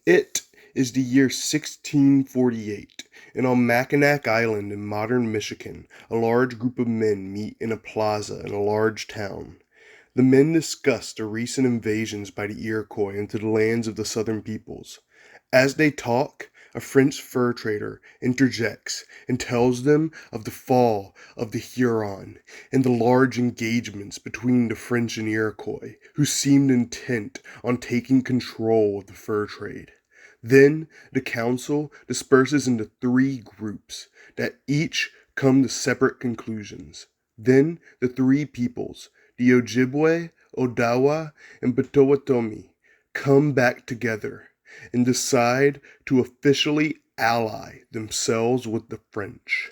It is the year 1648, and on Mackinac Island in modern Michigan, a large group of men meet in a plaza in a large town. The men discuss the recent invasions by the Iroquois into the lands of the southern peoples. As they talk, a French fur trader interjects and tells them of the fall of the Huron and the large engagements between the French and Iroquois, who seemed intent on taking control of the fur trade. Then the council disperses into three groups that each come to separate conclusions. Then the three peoples, the Ojibwe, Odawa, and Potawatomi, come back together and decide to officially ally themselves with the French.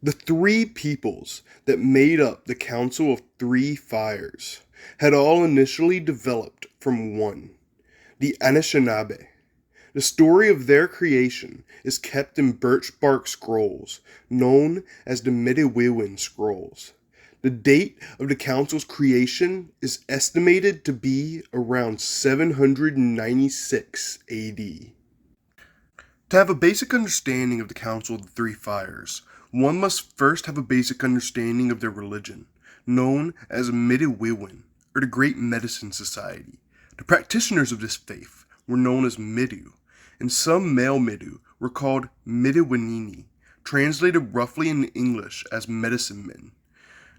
The three peoples that made up the Council of Three Fires had all initially developed from one, the Anishinaabe. The story of their creation is kept in birch bark scrolls known as the Midewiwin Scrolls. The date of the council's creation is estimated to be around 796 AD. To have a basic understanding of the Council of the Three Fires, one must first have a basic understanding of their religion, known as Midewiwin, or the Great Medicine Society. The practitioners of this faith were known as Midu, and some male Midu were called Midewinini, translated roughly in English as medicine men.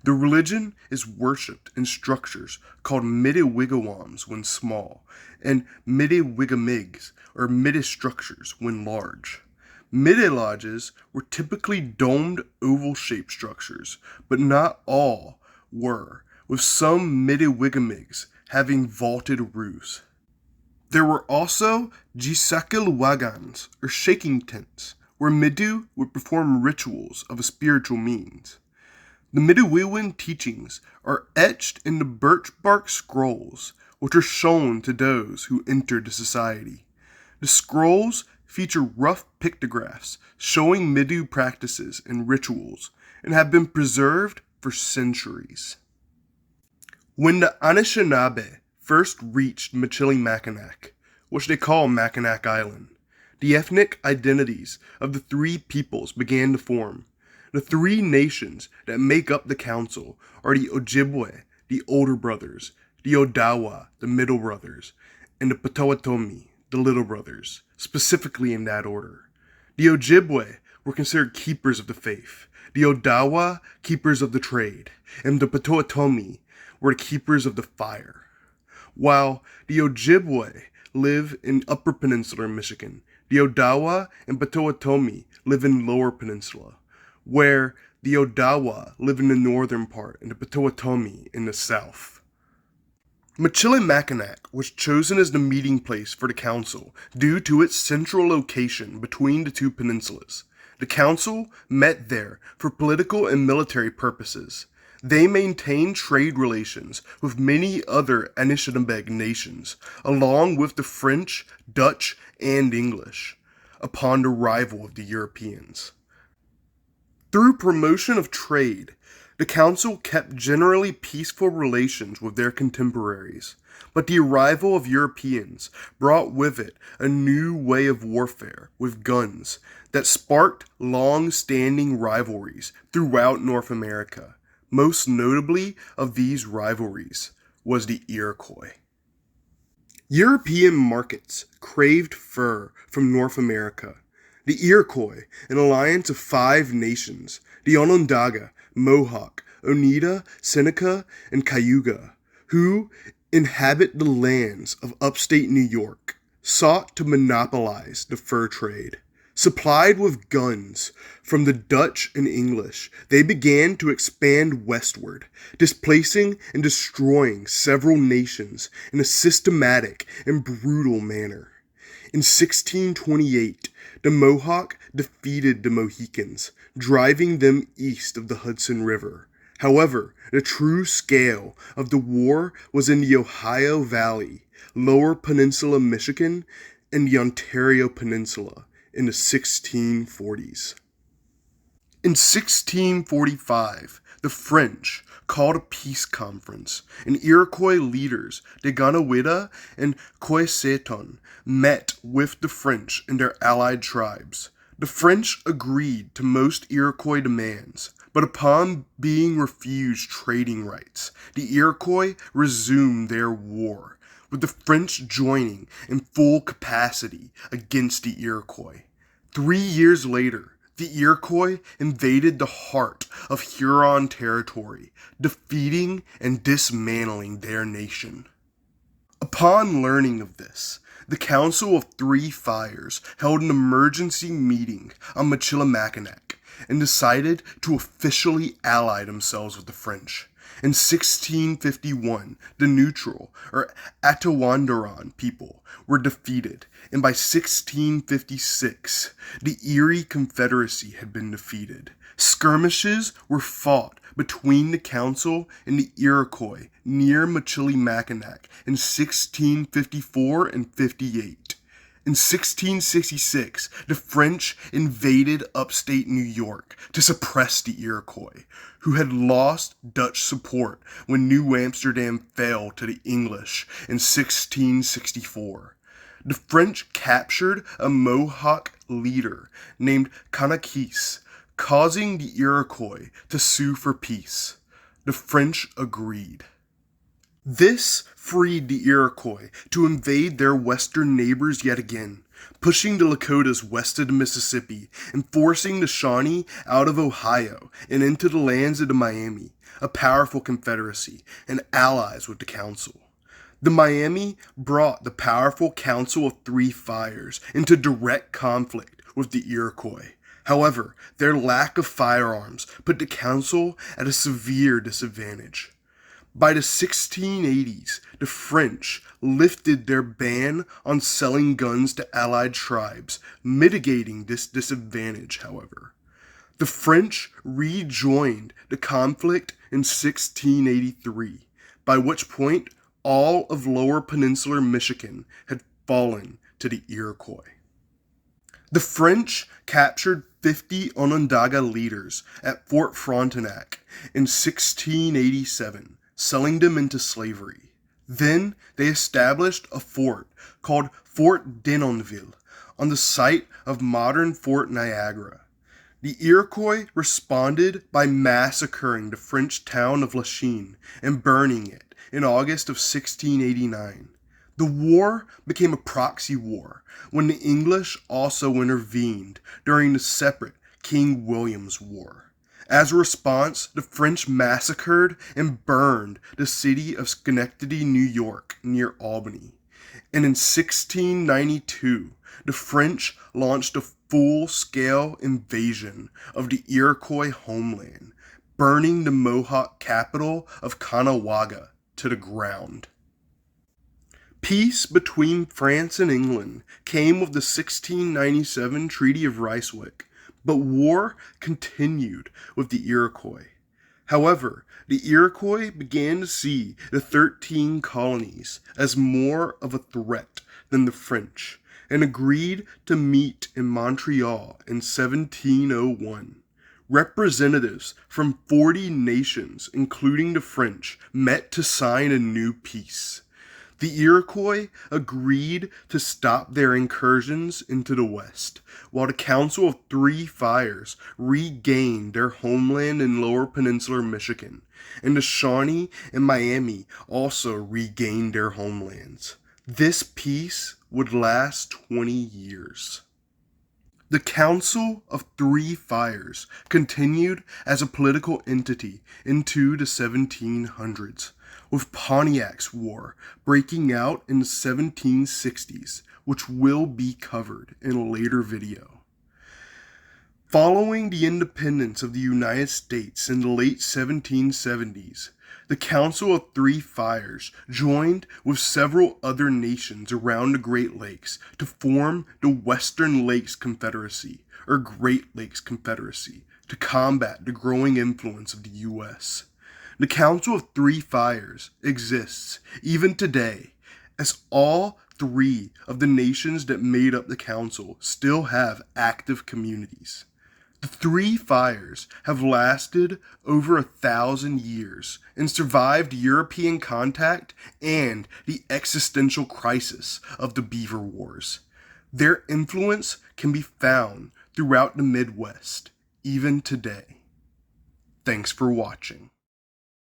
The religion is worshipped in structures called midewigwams when small, and midewigamigs, or midde structures, when large. Midde lodges were typically domed oval-shaped structures, but not all were, with some midewigamigs having vaulted roofs. There were also gisakilwagans, or shaking tents, where Midu would perform rituals of a spiritual means. The Midewiwin teachings are etched into birch bark scrolls, which are shown to those who entered the society. The scrolls feature rough pictographs showing Midu practices and rituals, and have been preserved for centuries. When the Anishinaabe first reached Michilimackinac, which they call Mackinac Island, the ethnic identities of the three peoples began to form. The three nations that make up the council are the Ojibwe, the older brothers, the Odawa, the middle brothers, and the Potawatomi, the little brothers, specifically in that order. The Ojibwe were considered keepers of the faith, the Odawa keepers of the trade, and the Potawatomi were the keepers of the fire. While the Ojibwe live in Upper Peninsula Michigan, the Odawa and Potawatomi live in Lower Peninsula, where the Odawa live in the northern part and the Potawatomi in the south. Michilimackinac was chosen as the meeting place for the council due to its central location between the two peninsulas. The council met there for political and military purposes. They maintained trade relations with many other Anishinaabe nations, along with the French, Dutch, and English, upon the arrival of the Europeans. Through promotion of trade, the council kept generally peaceful relations with their contemporaries, but the arrival of Europeans brought with it a new way of warfare with guns that sparked long-standing rivalries throughout North America. Most notably of these rivalries was the Iroquois. European markets craved fur from North America. The Iroquois, an alliance of 5 nations, the Onondaga, Mohawk, Oneida, Seneca, and Cayuga, who inhabit the lands of upstate New York, sought to monopolize the fur trade. Supplied with guns from the Dutch and English, they began to expand westward, displacing and destroying several nations in a systematic and brutal manner. In 1628, the Mohawk defeated the Mohicans, driving them east of the Hudson River. However, the true scale of the war was in the Ohio Valley, Lower Peninsula Michigan, and the Ontario Peninsula in the 1640s. In 1645, the French called a peace conference, and Iroquois leaders Deganawida and Coiseton met with the French and their allied tribes. The French agreed to most Iroquois demands, but upon being refused trading rights, the Iroquois resumed their war, with the French joining in full capacity against the Iroquois. 3 years later, the Iroquois invaded the heart of Huron territory, defeating and dismantling their nation. Upon learning of this, the Council of Three Fires held an emergency meeting on Michilimackinac and decided to officially ally themselves with the French. In 1651, the neutral, or Attawandaron people were defeated, and by 1656, the Erie Confederacy had been defeated. Skirmishes were fought between the Council and the Iroquois near Michilimackinac in 1654 and 58. In 1666, the French invaded upstate New York to suppress the Iroquois, who had lost Dutch support when New Amsterdam fell to the English in 1664. The French captured a Mohawk leader named Kanakis, causing the Iroquois to sue for peace. The French agreed. This freed the Iroquois to invade their western neighbors yet again, pushing the Lakotas west of the Mississippi and forcing the Shawnee out of Ohio and into the lands of the Miami, a powerful confederacy, and allies with the Council. The Miami brought the powerful Council of Three Fires into direct conflict with the Iroquois. However, their lack of firearms put the Council at a severe disadvantage. By the 1680s, the French lifted their ban on selling guns to allied tribes, mitigating this disadvantage, however. The French rejoined the conflict in 1683, by which point all of Lower Peninsular Michigan had fallen to the Iroquois. The French captured 50 Onondaga leaders at Fort Frontenac in 1687, selling them into slavery. Then they established a fort called Fort Denonville on the site of modern Fort Niagara. The Iroquois responded by massacring the French town of Lachine and burning it in August of 1689. The war became a proxy war when the English also intervened during the separate King William's War. As a response, the French massacred and burned the city of Schenectady, New York, near Albany. And in 1692, the French launched a full-scale invasion of the Iroquois homeland, burning the Mohawk capital of Caughnawaga to the ground. Peace between France and England came with the 1697 Treaty of Ryswick, but war continued with the Iroquois. However, the Iroquois began to see the 13 colonies as more of a threat than the French, and agreed to meet in Montreal in 1701. Representatives from 40 nations, including the French, met to sign a new peace. The Iroquois agreed to stop their incursions into the West, while the Council of Three Fires regained their homeland in Lower Peninsular Michigan, and the Shawnee and Miami also regained their homelands. This peace would last 20 years. The Council of Three Fires continued as a political entity into the 1700s, with Pontiac's War breaking out in the 1760s, which will be covered in a later video. Following the independence of the United States in the late 1770s, the Council of Three Fires joined with several other nations around the Great Lakes to form the Western Lakes Confederacy, or Great Lakes Confederacy, to combat the growing influence of the U.S. The Council of Three Fires exists even today, as all three of the nations that made up the council still have active communities. The The three fires have lasted over 1,000 years and survived European contact and the existential crisis of the Beaver Wars. Their influence can be found throughout the Midwest, even today. Thanks for watching.